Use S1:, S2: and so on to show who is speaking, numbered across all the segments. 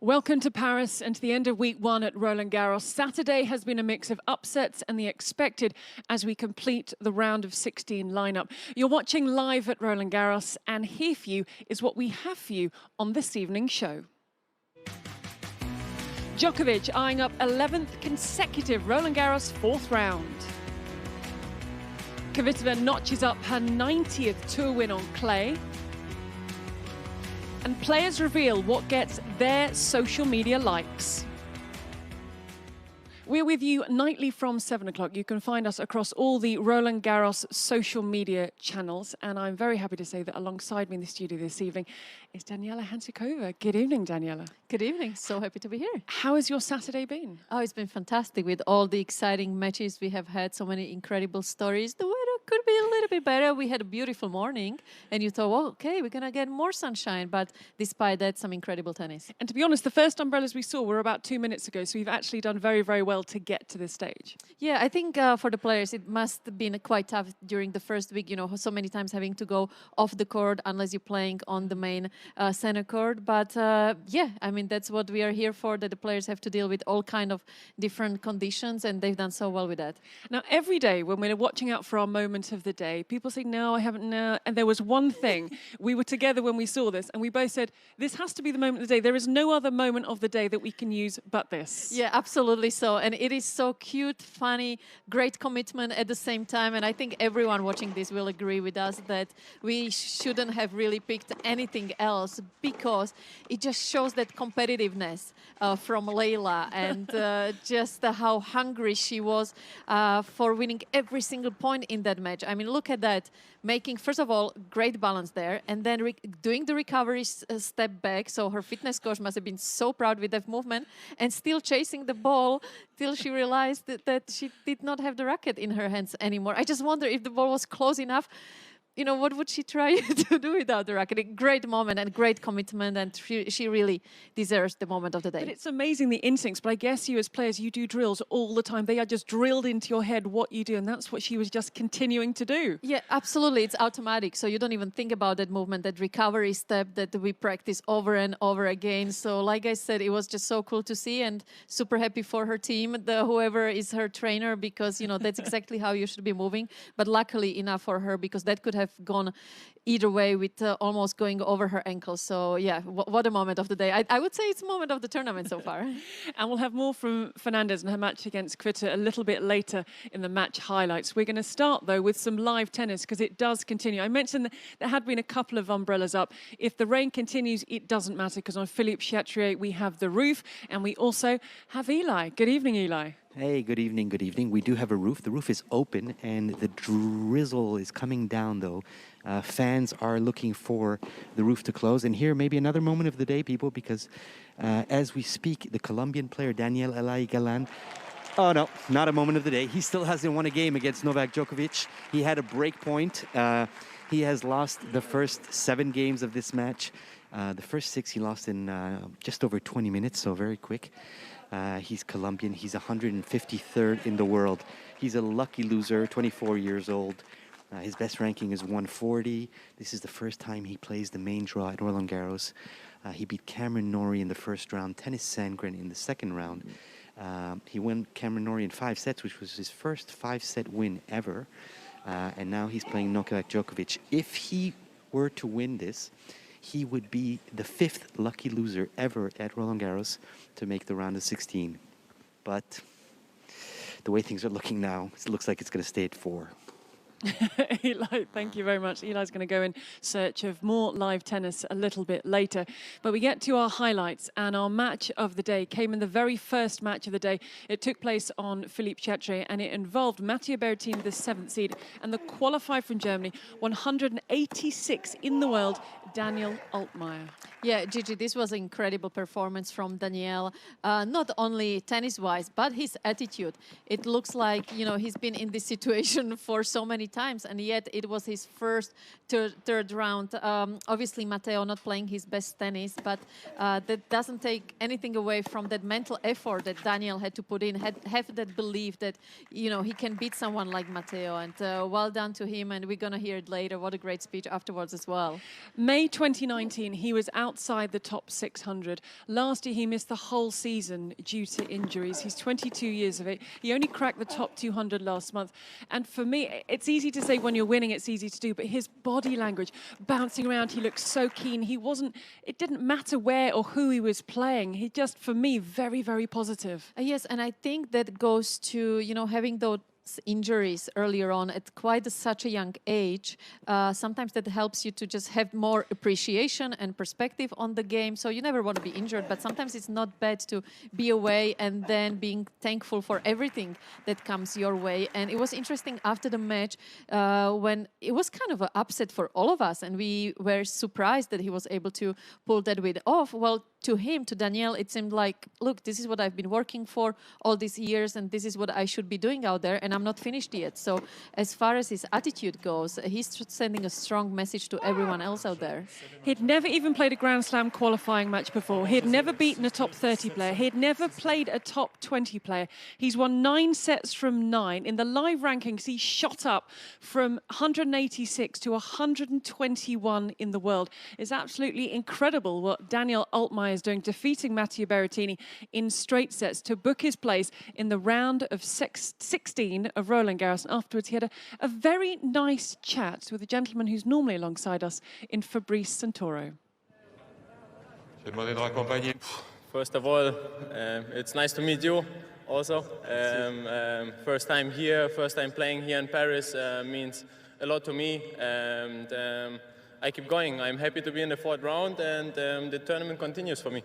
S1: Welcome to Paris and to the end of week one at Roland-Garros. Saturday has been a mix of upsets and the expected as we complete the round of 16 lineup. You're watching live at Roland-Garros, and here for you is what we have for you on this evening's show. Djokovic eyeing up 11th consecutive Roland-Garros fourth round. Kravitzwa notches up her 90th tour win on clay. And players reveal what gets their social media likes. We're with you nightly from 7 o'clock. You can find us across all the Roland-Garros social media channels. And I'm very happy to say that alongside me in the studio this evening is Daniela Hansikova. Good evening, Daniela.
S2: Good evening. So happy to be here.
S1: How has your Saturday been?
S2: Oh, it's been fantastic with all the exciting matches we have had. So many incredible stories. The weather could be a little bit better. We had a beautiful morning and you thought, well, okay, we're going to get more sunshine. But despite that, some incredible tennis.
S1: And to be honest, the first umbrellas we saw were about 2 minutes ago. So we've actually done very, very well to get to this stage.
S2: Yeah, I think for the players, it must have been quite tough during the first week, you know, so many times having to go off the court unless you're playing on the main center court. But yeah, I mean, that's what we are here for, that the players have to deal with all kind of different conditions, and they've done so well with that.
S1: Now, every day when we're watching out for our moment of the day, people say, no, I haven't, no. And there was one thing, we were together when we saw this, and we both said, this has to be the moment of the day. There is no other moment of the day that we can use but this.
S2: Yeah, absolutely so. And it is so cute, funny, great commitment at the same time. And I think everyone watching this will agree with us that we shouldn't have really picked anything else, because it just shows that competitiveness from Leyla and just how hungry she was for winning every single point in that match. I mean, look at that, making, first of all, great balance there, and then doing the recovery step back. So her fitness coach must have been so proud with that movement, and still chasing the ball till she realized that she did not have the racket in her hands anymore. I just wonder if the ball was close enough. You know, what would she try to do without the racket? A great moment and great commitment, and she really deserves the moment of the day.
S1: But it's amazing, the instincts, but I guess you as players, you do drills all the time. They are just drilled into your head what you do, and that's what she was just continuing to do.
S2: Yeah, absolutely. It's automatic, so you don't even think about that movement, that recovery step that we practice over and over again. So like I said, it was just so cool to see, and super happy for her team, whoever is her trainer, because, you know, that's exactly how you should be moving. But luckily enough for her, because that could have gone either way with almost going over her ankle. So yeah, what a moment of the day. I would say it's a moment of the tournament so far.
S1: And we'll have more from Fernandez and her match against Petr a little bit later in the match highlights. We're going to start though with some live tennis, because it does continue. I mentioned that there had been a couple of umbrellas up. If the rain continues, it doesn't matter, because on Philippe Chatrier we have the roof, and we also have Eli. Good evening, Eli.
S3: Hey, good evening, good evening. We do have a roof. The roof is open and the drizzle is coming down though. Fans are looking for the roof to close. And here, maybe another moment of the day, people, because as we speak, the Colombian player Daniel Elai Galan, oh no, not a moment of the day. He still hasn't won a game against Novak Djokovic. He had a break point. He has lost the first 7 games of this match. The first 6 he lost in just over 20 minutes, so very quick. He's Colombian. He's 153rd in the world. He's a lucky loser, 24 years old. His best ranking is 140. This is the first time he plays the main draw at Roland-Garros. He beat Cameron Norrie in the first round, Tennis Sandgren in the second round. He won Cameron Norrie in 5 sets, which was his first 5-set win ever. And now he's playing Novak Djokovic. If he were to win this, he would be the 5th lucky loser ever at Roland-Garros to make the round of 16. But the way things are looking now, it looks like it's going to stay at 4.
S1: Eli, thank you very much. Eli's going to go in search of more live tennis a little bit later. But we get to our highlights, and our match of the day came in the very first match of the day. It took place on Philippe Chatrier, and it involved Matteo Berrettini, the 7th seed, and the qualifier from Germany, 186 in the world, Daniel Altmaier.
S2: Yeah, Gigi, this was an incredible performance from Daniel, not only tennis-wise, but his attitude. It looks like, you know, he's been in this situation for so many times, and yet it was his first third round. Obviously, Matteo not playing his best tennis, but that doesn't take anything away from that mental effort that Daniel had to put in, have that belief that, you know, he can beat someone like Matteo, and well done to him, and we're going to hear it later. What a great speech afterwards as well.
S1: May 2019, he was out outside the top 600. Last year, he missed the whole season due to injuries. He's 22 years of age. He only cracked the top 200 last month. And for me, it's easy to say when you're winning, it's easy to do, but his body language, bouncing around, he looked so keen. It didn't matter where or who he was playing. He just, for me, very, very positive.
S2: Yes, and I think that goes to, having those injuries earlier on at such a young age. Sometimes that helps you to just have more appreciation and perspective on the game. So you never want to be injured, but sometimes it's not bad to be away and then being thankful for everything that comes your way. And it was interesting after the match when it was kind of an upset for all of us, and we were surprised that he was able to pull that win off. Well, to him, to Daniel, it seemed like, look, this is what I've been working for all these years, and this is what I should be doing out there, and I'm not finished yet. So as far as his attitude goes, he's sending a strong message to everyone else out there.
S1: He'd never even played a Grand Slam qualifying match before. He'd never beaten a top 30 player. He'd never played a top 20 player. He's won 9 sets from 9. In the live rankings, he shot up from 186 to 121 in the world. It's absolutely incredible what Daniel Altmaier is doing, defeating Matteo Berrettini in straight sets to book his place in the round of 16 of Roland-Garros. And afterwards, he had a very nice chat with a gentleman who's normally alongside us in Fabrice Santoro.
S4: First of all, it's nice to meet you also. First time here, first time playing here in Paris means a lot to me. And I keep going. I'm happy to be in the 4th round, and the tournament continues for me.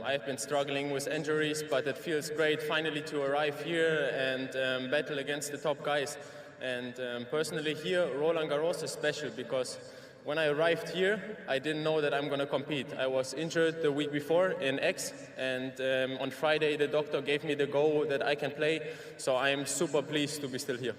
S4: I've been struggling with injuries, but it feels great finally to arrive here and battle against the top guys. And personally here, Roland-Garros is special because when I arrived here, I didn't know that I'm going to compete. I was injured the week before in X, and on Friday the doctor gave me the go that I can play. So I'm super pleased to be still here.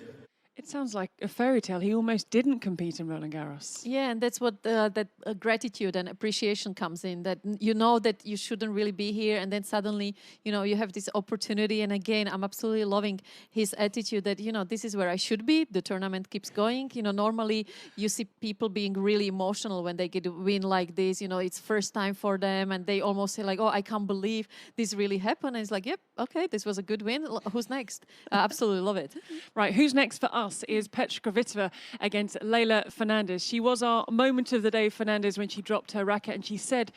S1: It sounds like a fairy tale. He almost didn't compete in Roland-Garros.
S2: Yeah, and that's what that gratitude and appreciation comes in, that you know that you shouldn't really be here, and then suddenly, you have this opportunity. And again, I'm absolutely loving his attitude that, this is where I should be. The tournament keeps going. Normally you see people being really emotional when they get a win like this. It's first time for them, and they almost say like, oh, I can't believe this really happened. And it's like, yep, okay, this was a good win. Who's next? Absolutely love it.
S1: Right, who's next for us is Petr Kravitzwa against Leyla Fernandez. She was our moment of the day, Fernandez, when she dropped her racket, and she said,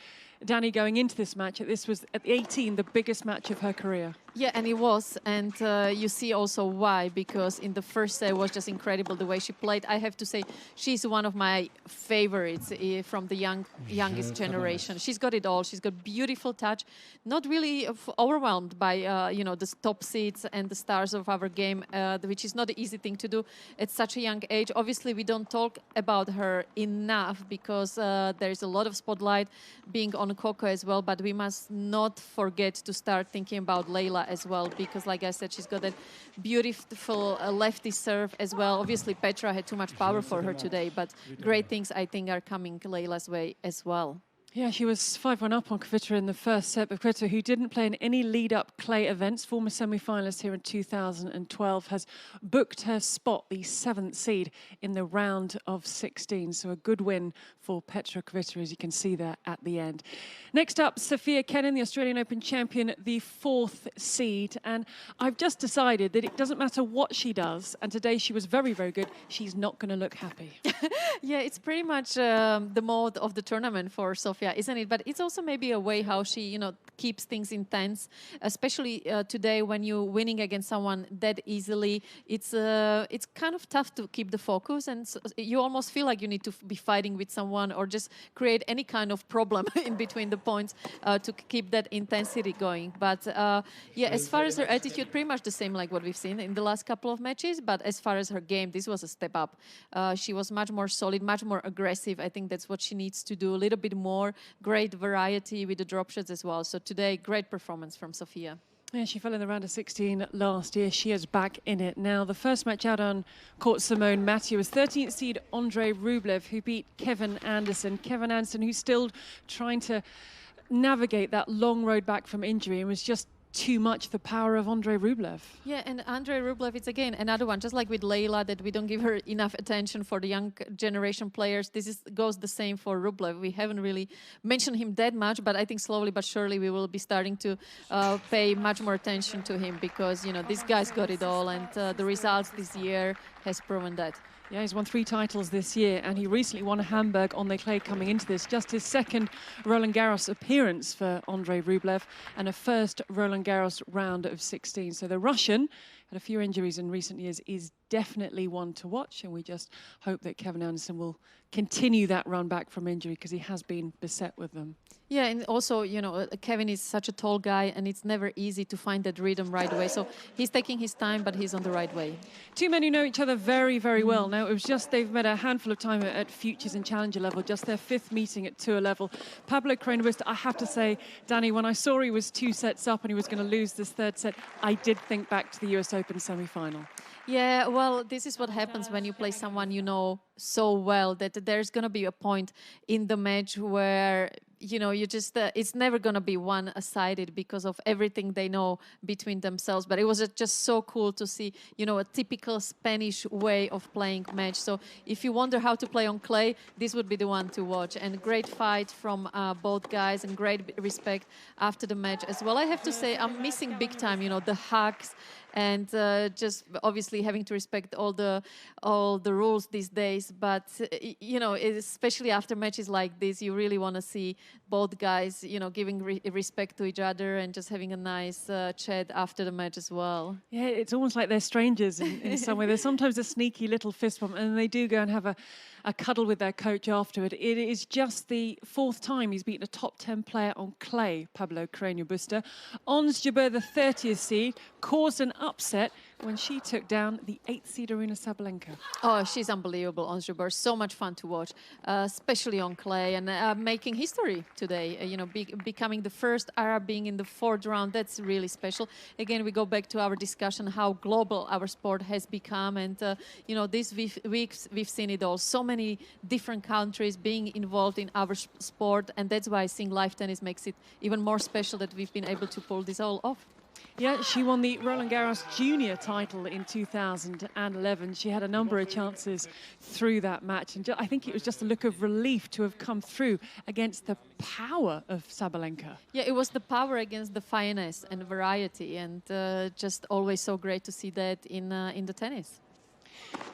S1: Danny, going into this match, this was at 18 the biggest match of her career.
S2: Yeah, and it was, and you see also why, because in the first set it was just incredible the way she played. I have to say, she's one of my favorites from the youngest generation. She's got it all. She's got beautiful touch, not really overwhelmed by the top seeds and the stars of our game, which is not an easy thing to do at such a young age. Obviously, we don't talk about her enough because there's a lot of spotlight being on Coco as well, but we must not forget to start thinking about Leyla as well, because like I said, she's got that beautiful lefty serve as well. Obviously, Petra had too much power for her today, but great things I think are coming Leyla's way as well.
S1: Yeah, she was 5-1 up on Kvitova in the first set, but Kvitova, who didn't play in any lead-up clay events, former semi-finalist here in 2012, has booked her spot, the 7th seed, in the round of 16. So a good win for Petr Kvitova, as you can see there at the end. Next up, Sofia Kenin, the Australian Open champion, the 4th seed. And I've just decided that it doesn't matter what she does, and today she was very, very good, she's not going to look happy.
S2: Yeah, it's pretty much the mode of the tournament for Sofia, isn't it? But it's also maybe a way how she, keeps things intense, especially today when you're winning against someone that easily. It's kind of tough to keep the focus, and so you almost feel like you need to be fighting with someone or just create any kind of problem in between the points to keep that intensity going. But yeah, as far as her attitude, pretty much the same like what we've seen in the last couple of matches. But as far as her game, this was a step up. She was much more solid, much more aggressive. I think that's what she needs to do, a little bit more. Great variety with the drop shots as well. So today, great performance from Sofia.
S1: Yeah, she fell in the round of 16 last year. She is back in it now. The first match out on court, Simone Mathieu, was 13th seed Andrei Rublev, who beat Kevin Anderson. Kevin Anderson, who's still trying to navigate that long road back from injury and was just too much the power of Andrei Rublev.
S2: Yeah, and Andrei Rublev, it's again another one, just like with Leyla, that we don't give her enough attention for the young generation players. Goes the same for Rublev. We haven't really mentioned him that much, but I think slowly but surely we will be starting to pay much more attention to him, because, you know, this guy's got it all, and the results this year has proven that.
S1: Yeah, he's won 3 titles this year, and he recently won Hamburg on the clay coming into this. Just his second Roland-Garros appearance for Andrei Rublev, and a first Roland-Garros round of 16. So the Russian had a few injuries in recent years, is definitely one to watch, and we just hope that Kevin Anderson will continue that run back from injury, because he has been beset with them.
S2: Yeah, and also, you know, Kevin is such a tall guy, and it's never easy to find that rhythm right away. So he's taking his time, but he's on the right way.
S1: Two men who know each other very, very well. Now, it was just, they've met a handful of time at Futures and Challenger level, just their 5th meeting at Tour level. Pablo Carreño Busta, I have to say, Danny, when I saw he was 2 sets up and he was going to lose this 3rd set, I did think back to the US Open semi-final.
S2: Yeah, well, this is what happens when you play someone you know so well, that there's going to be a point in the match where, you know, you just, it's never going to be one-sided because of everything they know between themselves. But it was just so cool to see, you know, a typical Spanish way of playing match. So if you wonder how to play on clay, this would be the one to watch. And great fight from both guys, and great respect after the match as well. I have to say, I'm missing big time, you know, the hugs, and just obviously having to respect all the rules these days. But you know, especially after matches like this, you really want to see both guys, you know, giving respect to each other and just having a nice chat after the match as well.
S1: Yeah, it's almost like they're strangers in some way. There's sometimes a sneaky little fist bump, and they do go and have a cuddle with their coach afterward. It is just the 4th time he's beaten a top 10 player on clay, Pablo Carreño Busta. Ons Jabeur, the 30th seed, caused an upset when she took down the 8th seed Aryna Sabalenka.
S2: Oh, she's unbelievable, Ons Jabeur. So much fun to watch, especially on clay, and making history today. You know, becoming the first Arab being in the 4th round. That's really special. Again, we go back to our discussion how global our sport has become, and you know, this weeks we've seen it all. So many different countries being involved in our sport, and that's why seeing live tennis makes it even more special that we've been able to pull this all off.
S1: Yeah, she won the Roland-Garros junior title in 2011. She had a number of chances through that match, and I think it was just a look of relief to have come through against the power of Sabalenka.
S2: Yeah, it was the power against the finesse and variety, and just always so great to see that in the tennis.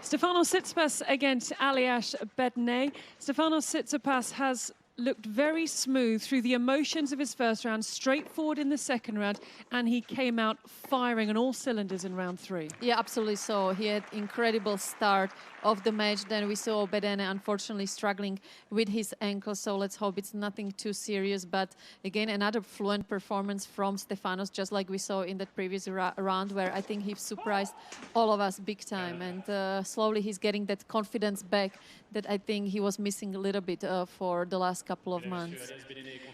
S1: Stephanos Tsitsipas against Aliash Bedney. Stephanos Tsitsipas has looked very smooth through the emotions of his first round, straightforward in the second round, and he came out firing on all cylinders in round 3.
S2: Yeah, absolutely so. He had incredible start of the match. Then we saw Bedene unfortunately struggling with his ankle, so let's hope it's nothing too serious. But again, another fluent performance from Stephanos, just like we saw in that previous round, where I think he surprised all of us big time. And slowly he's getting that confidence back that I think he was missing a little bit for the last couple of months.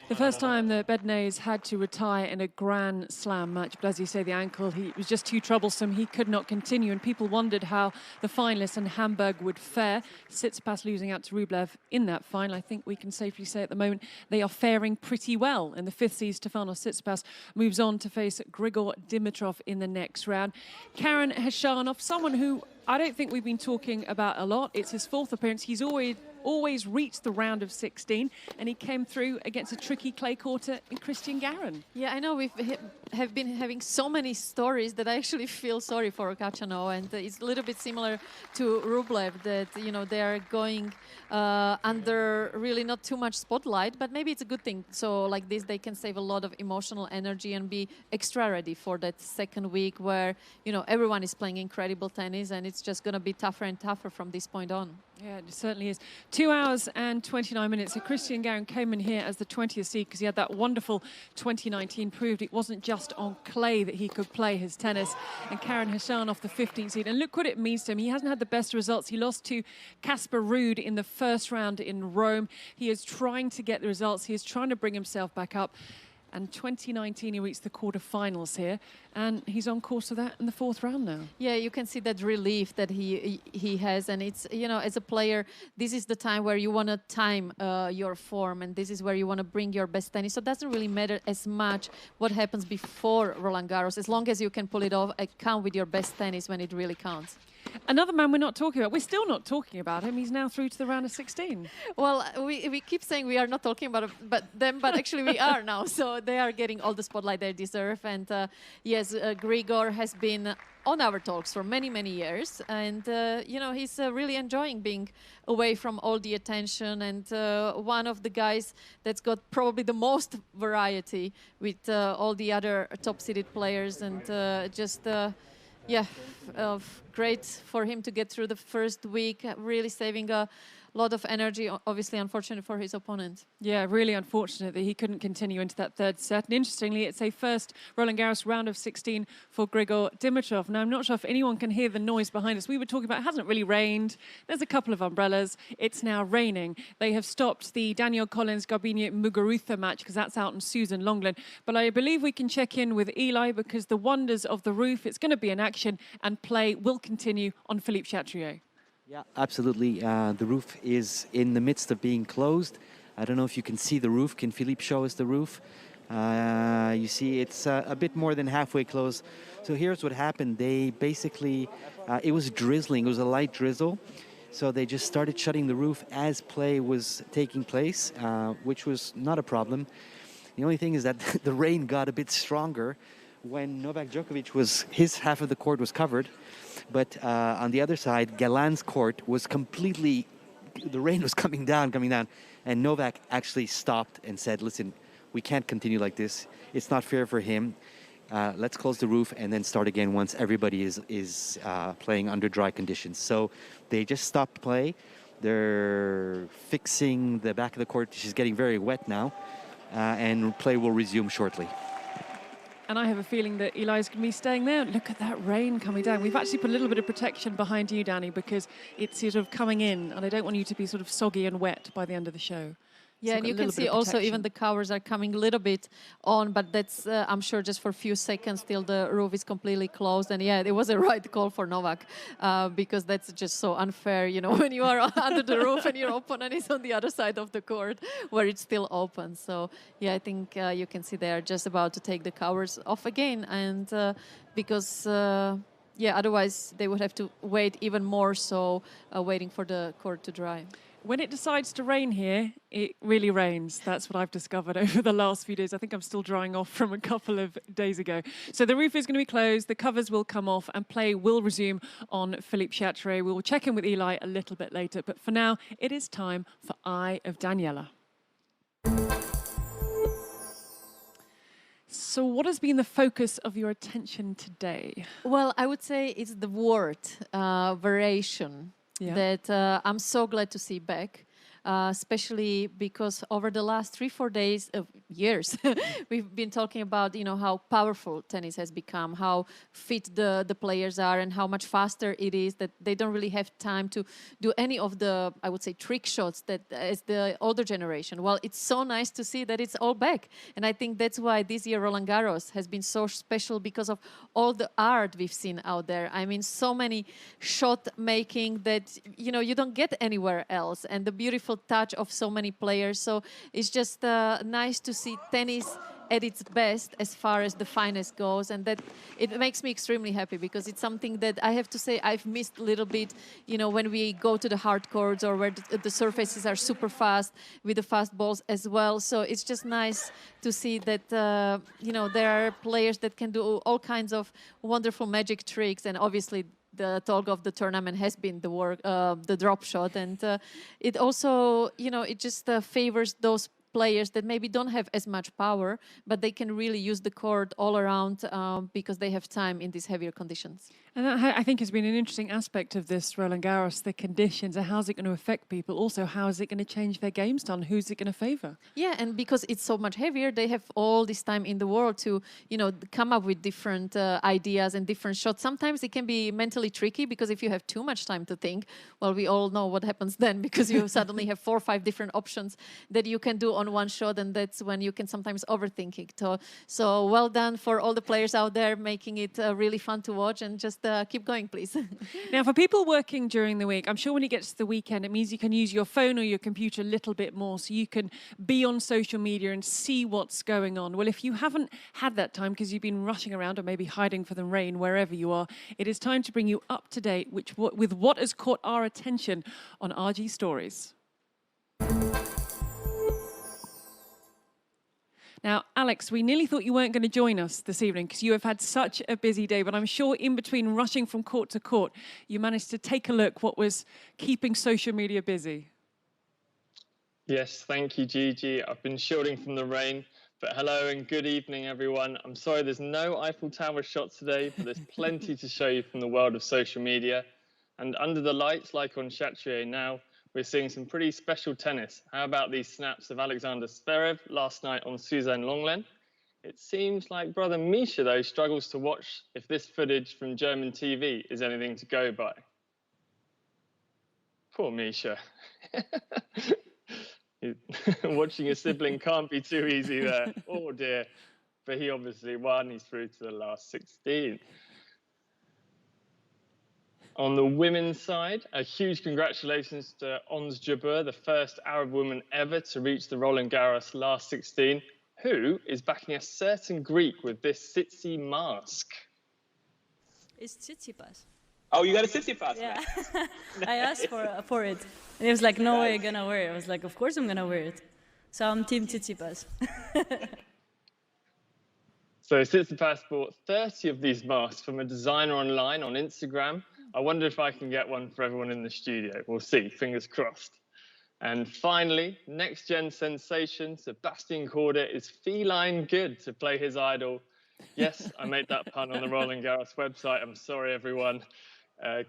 S1: The first time that Bedney's had to retire in a Grand Slam match, but as you say, the ankle, he was just too troublesome. He could not continue, and people wondered how the finalists in Hamburg would fare. Tsitsipas losing out to Rublev in that final. I think we can safely say at the moment they are faring pretty well. In the 5th seed, Stephanos Tsitsipas moves on to face Grigor Dimitrov in the next round. Karen Hashanov, someone who I don't think we've been talking about a lot. It's his 4th appearance. He's always reached the round of 16, and he came through against a tricky clay quarter in Christian Garin.
S2: Yeah, I know we've have been having so many stories that I actually feel sorry for Hashanov, and it's a little bit similar to Rublev, that, you know, they are going under really not too much spotlight, but maybe it's a good thing. So like this, they can save a lot of emotional energy and be extra ready for that second week where, you know, everyone is playing incredible tennis, and it's just going to be tougher and tougher from this point on.
S1: Yeah, it certainly is. 2 hours and 29 minutes. So Christian Garin came in here as the 20th seed because he had that wonderful 2019, proved it wasn't just on clay that he could play his tennis. And Karen Hashanov, the 15th seed. And look what it means to him. He hasn't had the best results. He lost to Casper Ruud in the first round in Rome. He is trying to get the results. He is trying to bring himself back up. And 2019, he reached the quarterfinals here, and he's on course for that in the 4th round now.
S2: Yeah, you can see that relief that he has, and it's, you know, as a player, this is the time where you want to time your form, and this is where you want to bring your best tennis. So it doesn't really matter as much what happens before Roland-Garros, as long as you can pull it off and count with your best tennis when it really counts.
S1: Another man we're not talking about. We're still not talking about him. He's now through to the round of 16.
S2: Well, we keep saying we are not talking about them, but actually we are now. So they are getting all the spotlight they deserve. And yes, Grigor has been on our talks for many, many years. And, you know, he's really enjoying being away from all the attention. And one of the guys that's got probably the most variety with all the other top-seeded players. And yeah, great for him to get through the first week, really saving a lot of energy, obviously unfortunate for his opponent.
S1: Yeah, really unfortunate that he couldn't continue into that 3rd set. And interestingly, it's a first Roland-Garros round of 16 for Grigor Dimitrov. Now, I'm not sure if anyone can hear the noise behind us. We were talking about it hasn't really rained. There's a couple of umbrellas. It's now raining. They have stopped the Daniel Collins-Garbine Muguruza match because that's out in Susan Longland. But I believe we can check in with Eli because the wonders of the roof, it's going to be in action and play will continue on Philippe Chatrier.
S3: Yeah, absolutely. The roof is in the midst of being closed. I don't know if you can see the roof. Can Philippe show us the roof? You see it's a bit more than halfway closed. So here's what happened. They basically, it was drizzling. It was a light drizzle. So they just started shutting the roof as play was taking place, which was not a problem. The only thing is that the rain got a bit stronger when Novak Djokovic his half of the court was covered. But on the other side, Galan's court was completely, the rain was coming down. And Novak actually stopped and said, listen, we can't continue like this. It's not fair for him. Let's close the roof and then start again once everybody is playing under dry conditions. So they just stopped play. They're fixing the back of the court. She's getting very wet now. And play will resume shortly.
S1: And I have a feeling that Eli's going to be staying there. Look at that rain coming down. We've actually put a little bit of protection behind you, Danny, because it's sort of coming in, and I don't want you to be sort of soggy and wet by the end of the show.
S2: Yeah,
S1: So
S2: and you
S1: got a
S2: can
S1: little bit
S2: see
S1: of
S2: also
S1: protection.
S2: even the covers are coming a little bit on, but that's, I'm sure, just for a few seconds till the roof is completely closed. And yeah, it was a right call for Novak because that's just so unfair, you know, when you are under the roof and your opponent is on the other side of the court where it's still open. So yeah, I think you can see they are just about to take the covers off again. And because... yeah, otherwise they would have to wait even more so, waiting for the court to dry.
S1: When it decides to rain here, it really rains. That's what I've discovered over the last few days. I think I'm still drying off from a couple of days ago. So the roof is going to be closed, the covers will come off, and play will resume on Philippe Chatrier. We will check in with Eli a little bit later. But for now, it is time for Eye of Daniela. So what has been the focus of your attention today?
S2: Well, I would say it's the word variation.
S1: Yeah.
S2: That I'm so glad to see back, especially because over the last 3-4 days, years, we've been talking about, you know, how powerful tennis has become, how fit the players are, and how much faster it is, that they don't really have time to do any of the, I would say, trick shots that as the older generation. Well, it's so nice to see that it's all back. And I think that's why this year Roland-Garros has been so special because of all the art we've seen out there. I mean, so many shot making that, you know, you don't get anywhere else, and the beautiful touch of so many players. So it's just nice to see tennis at its best as far as the finesse goes, and that it makes me extremely happy because it's something that I have to say I've missed a little bit, you know, when we go to the hard courts or where the surfaces are super fast with the fast balls as well. So it's just nice to see that, you know, there are players that can do all kinds of wonderful magic tricks, and obviously the talk of the tournament has been the drop shot, and it also, you know, it just favors those players that maybe don't have as much power, but they can really use the court all around because they have time in these heavier conditions.
S1: And that, I think, has been an interesting aspect of this Roland-Garros, the conditions, and how's it going to affect people? Also, how is it going to change their game style? Who's it going to favour?
S2: Yeah, and because it's so much heavier, they have all this time in the world to, you know, come up with different ideas and different shots. Sometimes it can be mentally tricky because if you have too much time to think, well, we all know what happens then because you suddenly have 4 or 5 different options that you can do on one shot, and that's when you can sometimes overthink it. So well done for all the players out there making it really fun to watch, and just keep going, please.
S1: Now, for people working during the week, I'm sure when it gets to the weekend, it means you can use your phone or your computer a little bit more, so you can be on social media and see what's going on. Well, if you haven't had that time because you've been rushing around or maybe hiding from the rain wherever you are, it is time to bring you up to date with what has caught our attention on RG Stories. Now, Alex, we nearly thought you weren't going to join us this evening because you have had such a busy day, but I'm sure in between rushing from court to court, you managed to take a look what was keeping social media busy.
S5: Yes, thank you, Gigi. I've been shielding from the rain, but hello and good evening, everyone. I'm sorry there's no Eiffel Tower shots today, but there's plenty to show you from the world of social media. And under the lights, like on Chatrier now, we're seeing some pretty special tennis. How about these snaps of Alexander Zverev last night on Suzanne Lenglen? It seems like brother Misha, though, struggles to watch if this footage from German TV is anything to go by. Poor Misha. Watching a sibling can't be too easy there. Oh, dear. But he obviously won. He's through to the last 16. On the women's side, a huge congratulations to Ons Jabeur, the first Arab woman ever to reach the Roland-Garros last 16, who is backing a certain Greek with this Tsitsi mask.
S6: It's Tsitsipas.
S7: Oh, you got a Tsitsipas?
S6: Yeah. I asked for it. And he was like, no way you're going to wear it. I was like, of course I'm going to wear it. So I'm Team Tsitsipas.
S5: So Tsitsipas bought 30 of these masks from a designer online on Instagram. I wonder if I can get one for everyone in the studio. We'll see, fingers crossed. And finally, next-gen sensation, Sebastian Corder is feline good to play his idol. Yes, I made that pun on the Roland-Garros website. I'm sorry, everyone.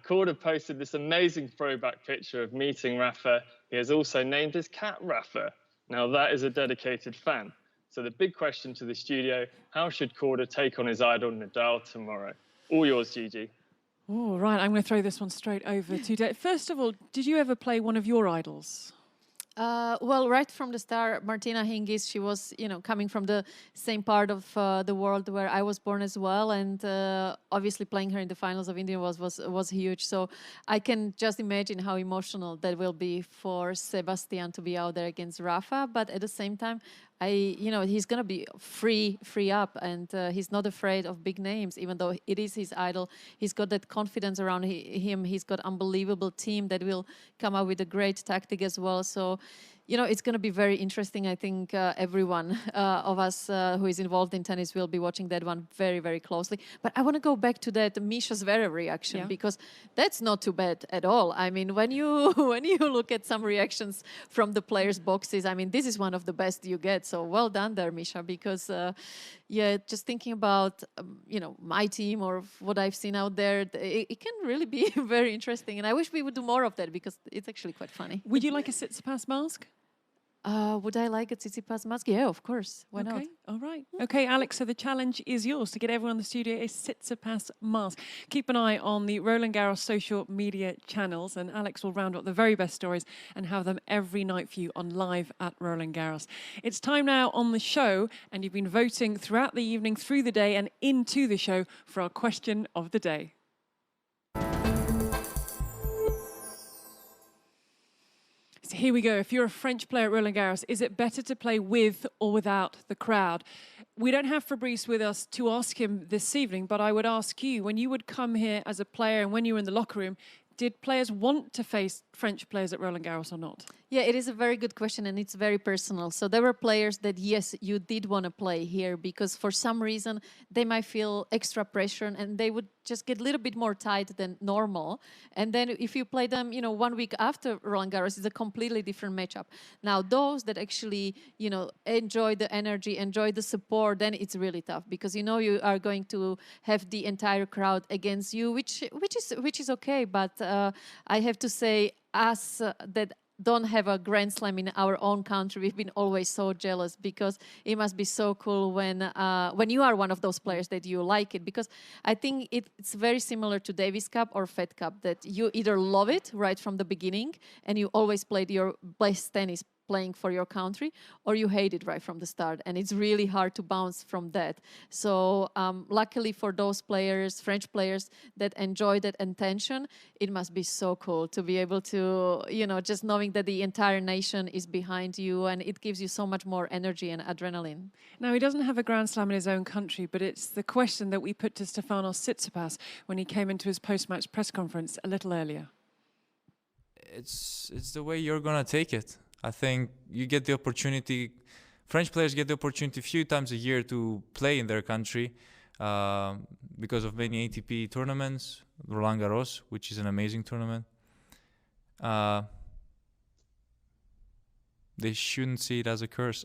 S5: Corder posted this amazing throwback picture of meeting Rafa. He has also named his cat Rafa. Now, that is a dedicated fan. So the big question to the studio, how should Corder take on his idol Nadal tomorrow? All yours, Gigi.
S1: Oh, right. I'm going to throw this one straight over to Dave. First of all, did you ever play one of your idols?
S2: Well, right from the start, Martina Hingis, she was, coming from the same part of the world where I was born as well, and obviously playing her in the finals of India was huge. So I can just imagine how emotional that will be for Sebastian to be out there against Rafa. But at the same time, he's going to be free up, and he's not afraid of big names, even though it is his idol. He's got that confidence around him. He's got unbelievable team that will come up with a great tactic as well. So, it's going to be very interesting. I think everyone of us who is involved in tennis will be watching that one very, very closely. But I want to go back to that Misha Zverev reaction, because that's not too bad at all. I mean, when you look at some reactions from the players' boxes, I mean, this is one of the best you get. So well done there, Misha, because just thinking about my team or what I've seen out there, it can really be very interesting. And I wish we would do more of that because it's actually quite funny.
S1: Would you like a Tsitsipas mask?
S2: Would I like a Tsitsipas mask? Yeah, of course. Why not?
S1: All right. Okay, Alex, so the challenge is yours to get everyone in the studio a Tsitsipas mask. Keep an eye on the Roland-Garros social media channels, and Alex will round up the very best stories and have them every night for you on Live at Roland-Garros. It's time now on the show, and you've been voting throughout the evening, through the day, and into the show for our question of the day. So here we go. If you're a French player at Roland-Garros, is it better to play with or without the crowd? We don't have Fabrice with us to ask him this evening, but I would ask you, when you would come here as a player and when you were in the locker room, did players want to face French players at Roland-Garros or not?
S2: Yeah, it is a very good question, and it's very personal. So there were players that, yes, you did want to play here because for some reason they might feel extra pressure and they would just get a little bit more tight than normal. And then if you play them, 1 week after Roland-Garros, it's a completely different matchup. Now, those that actually, enjoy the energy, enjoy the support, then it's really tough because you are going to have the entire crowd against you, which is okay. But I have to say, us that don't have a Grand Slam in our own country, we've been always so jealous because it must be so cool when you are one of those players that you like it. Because I think it's very similar to Davis Cup or Fed Cup, that you either love it right from the beginning and you always played your best tennis playing for your country, or you hate it right from the start, and it's really hard to bounce from that. So luckily for those players, French players, that enjoy that attention, it must be so cool to be able to, just knowing that the entire nation is behind you, and it gives you so much more energy and adrenaline.
S1: Now, he doesn't have a Grand Slam in his own country, but it's the question that we put to Stephanos Tsitsipas when he came into his post-match press conference a little earlier.
S7: It's the way you're gonna take it. I think you get the opportunity. French players get the opportunity a few times a year to play in their country because of many ATP tournaments, Roland-Garros, which is an amazing tournament. They shouldn't see it as a curse.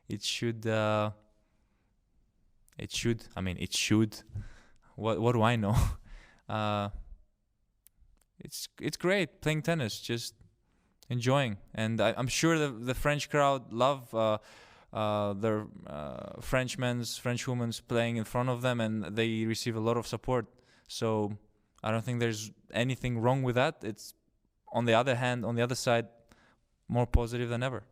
S7: It should. I mean, it should. What do I know? It's great playing tennis, just enjoying, and I'm sure the French crowd love their French women's playing in front of them, and they receive a lot of support. So I don't think there's anything wrong with that. It's on the other hand, on the other side, more positive than ever.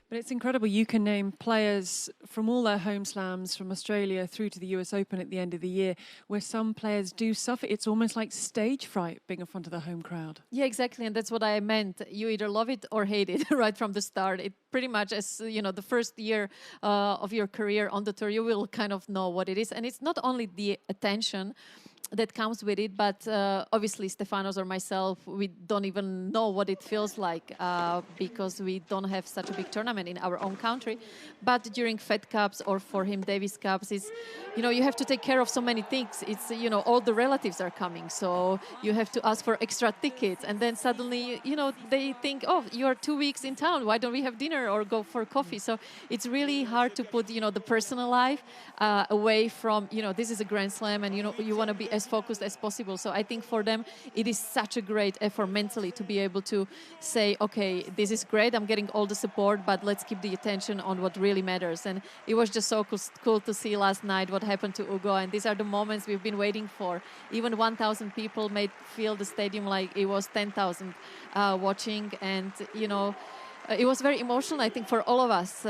S1: But it's incredible. You can name players from all their home slams, from Australia through to the US Open at the end of the year, where some players do suffer. It's almost like stage fright being in front of the home crowd.
S2: Yeah, exactly. And that's what I meant. You either love it or hate it right from the start. It pretty much, as the first year of your career on the tour, you will kind of know what it is. And it's not only the attention that comes with it, but obviously Stephanos or myself, we don't even know what it feels like because we don't have such a big tournament in our own country. But during Fed Cups or for him Davis Cups, it's, you have to take care of so many things. It's, all the relatives are coming, so you have to ask for extra tickets, and then suddenly, they think, oh, you are 2 weeks in town, why don't we have dinner or go for coffee? So it's really hard to put, the personal life away from, this is a Grand Slam, and you want to be as focused as possible. So I think for them, it is such a great effort mentally to be able to say, okay, this is great, I'm getting all the support, but let's keep the attention on what really matters. And it was just so cool to see last night what happened to Ugo. And these are the moments we've been waiting for. Even 1,000 people made feel the stadium like it was 10,000 watching. And, it was very emotional, I think, for all of us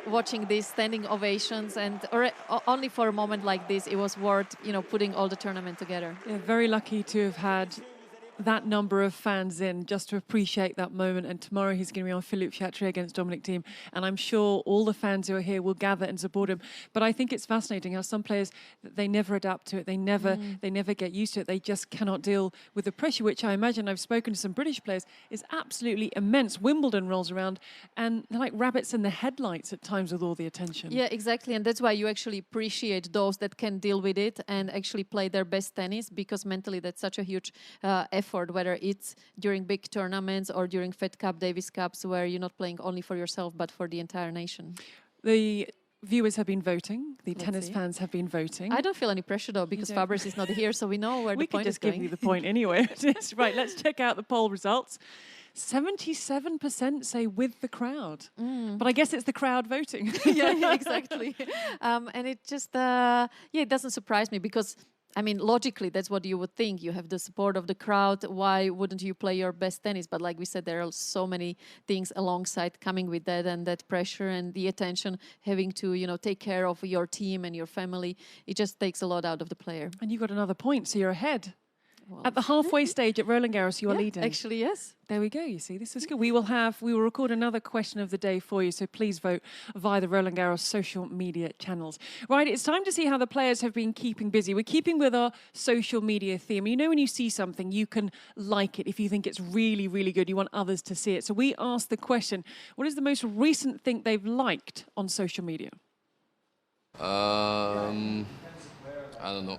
S2: watching these standing ovations, and only for a moment like this, it was worth, putting all the tournament together.
S1: Yeah, very lucky to have had that number of fans in just to appreciate that moment. And tomorrow he's going to be on Philippe Chatrier against Dominic Thiem, and I'm sure all the fans who are here will gather and support him. But I think it's fascinating how some players, they never adapt to it, they never get used to it, they just cannot deal with the pressure, which I imagine, I've spoken to some British players, is absolutely immense. Wimbledon rolls around and they're like rabbits in the headlights at times with all the attention.
S2: Yeah, exactly, and that's why you actually appreciate those that can deal with it and actually play their best tennis, because mentally that's such a huge effort, whether it's during big tournaments or during Fed Cup, Davis Cups, where you're not playing only for yourself, but for the entire nation.
S1: The viewers have been voting. The tennis fans have been voting.
S2: I don't feel any pressure, though, because Fabrice is not here, so we know where the point is going.
S1: We could just give you the point anyway. Right, let's check out the poll results. 77% say with the crowd. But I guess it's the crowd voting.
S2: Yeah, exactly. And it just, it doesn't surprise me, because I mean, logically, that's what you would think. You have the support of the crowd. Why wouldn't you play your best tennis? But like we said, there are so many things alongside coming with that, and that pressure and the attention, having to, take care of your team and your family. It just takes a lot out of the player.
S1: And you got another point, so you're ahead. Well, at the halfway stage at Roland-Garros, you are leading.
S2: Actually, yes.
S1: There we go. You see, this is good. We will record another question of the day for you, so please vote via the Roland-Garros social media channels. Right, it's time to see how the players have been keeping busy. We're keeping with our social media theme. When you see something, you can like it if you think it's really, really good. You want others to see it. So we asked the question, what is the most recent thing they've liked on social media?
S8: I don't know.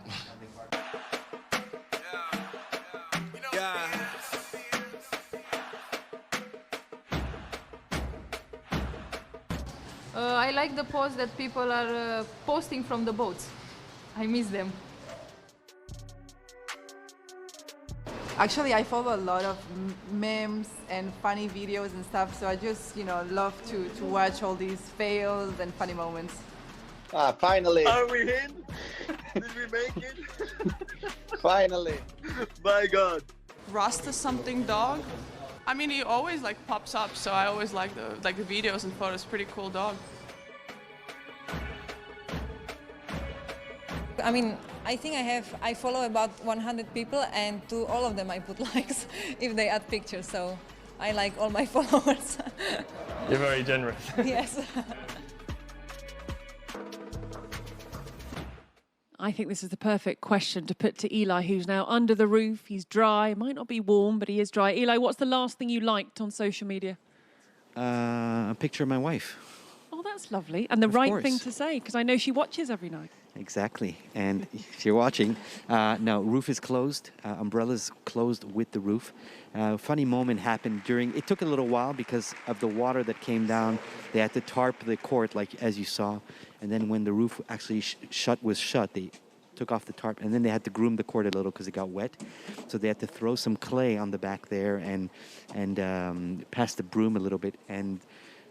S9: I like the posts that people are posting from the boats. I miss them.
S10: Actually, I follow a lot of memes and funny videos and stuff, so I just, love to watch all these fails and funny moments.
S11: Finally!
S12: Are we in? Did we make it?
S11: Finally!
S12: By God!
S13: Rasta something dog. I mean, he always like pops up, so I always like the videos and photos. Pretty cool dog.
S14: I mean, I think I follow about 100 people, and to all of them I put likes if they add pictures. So I like all my followers.
S5: You're very generous.
S14: Yes.
S1: I think this is the perfect question to put to Eli, who's now under the roof. He's dry, might not be warm, but he is dry. Eli, what's the last thing you liked on social media?
S3: A picture of my wife.
S1: Oh, that's lovely. And the
S3: Of
S1: right
S3: course.
S1: thing to say, because I know she watches every night.
S3: Exactly. And if you're watching, no, roof is closed. Umbrella's closed with the roof. Funny moment happened during, it took a little while because of the water that came down. They had to tarp the court, like as you saw. And then when the roof actually was shut, they took off the tarp. And then they had to groom the court a little because it got wet. So they had to throw some clay on the back there and pass the broom a little bit. And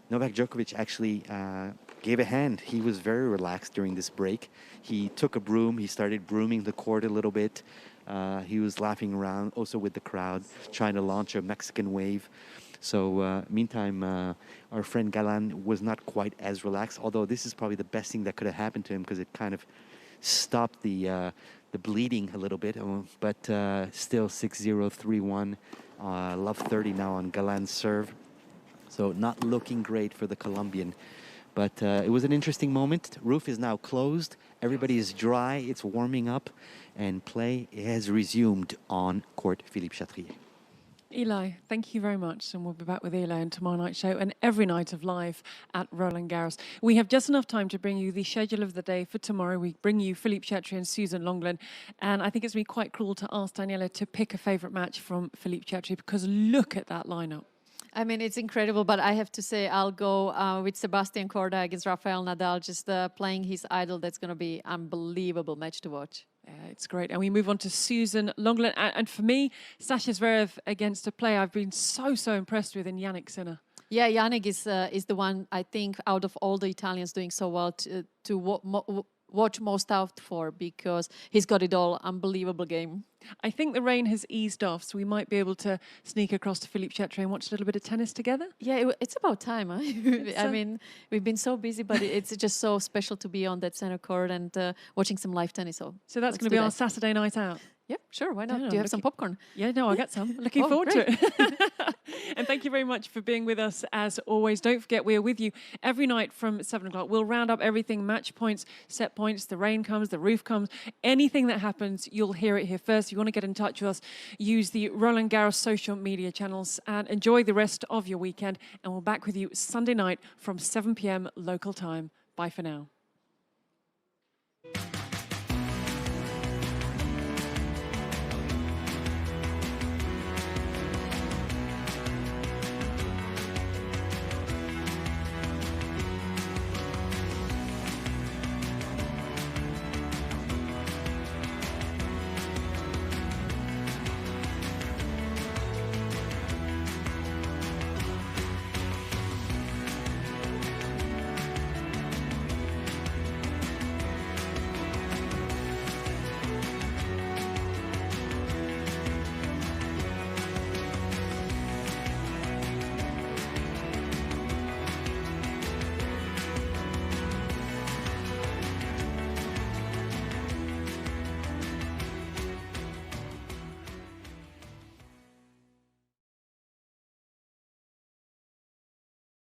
S3: Novak Djokovic actually gave a hand. He was very relaxed during this break. He took a broom. He started brooming the court a little bit. He was laughing around also with the crowd, trying to launch a Mexican wave. So meantime, our friend Galan was not quite as relaxed, although this is probably the best thing that could have happened to him because it kind of stopped the bleeding a little bit. But still 6-0, 3-1. Love 30 now on Galan's serve. So not looking great for the Colombian. But it was an interesting moment. Roof is now closed. Everybody is dry. It's warming up. And play has resumed on court Philippe Chatrier.
S1: Eli, thank you very much. And we'll be back with Eli in tomorrow night's show and every night of live at Roland-Garros. We have just enough time to bring you the schedule of the day for tomorrow. We bring you Philippe Chatrier and Susan Lenglen. And I think it's going to be quite cruel to ask Daniela to pick a favourite match from Philippe Chatrier because look at that lineup.
S2: I mean, it's incredible, but I have to say I'll go with Sebastian Corder against Rafael Nadal, just playing his idol. That's going to be unbelievable match to watch.
S1: It's great. And we move on to Susan Lenglen. And for me, Sasha Zverev against a player I've been so impressed with in Yannick Sinner.
S2: Yeah, Yannick is the one, I think, out of all the Italians doing so well to watch most out for because he's got it all. Unbelievable game.
S1: I think the rain has eased off, so we might be able to sneak across to Philippe Chatrier and watch a little bit of tennis together.
S2: Yeah, it's about time. Huh? I mean, we've been so busy, but it's just so special to be on that center court and watching some live tennis. So
S1: that's going to be our Saturday night out.
S2: Yeah, sure. Why not?
S1: Yeah,
S2: Do you have some popcorn?
S1: Yeah, no, I'll get some. Looking forward to it. And thank you very much for being with us as always. Don't forget, we are with you every night from 7 o'clock. We'll round up everything, match points, set points, the rain comes, the roof comes, anything that happens, you'll hear it here first. If you want to get in touch with us, use the Roland-Garros social media channels and enjoy the rest of your weekend. And we'll be back with you Sunday night from 7 p.m. local time. Bye for now.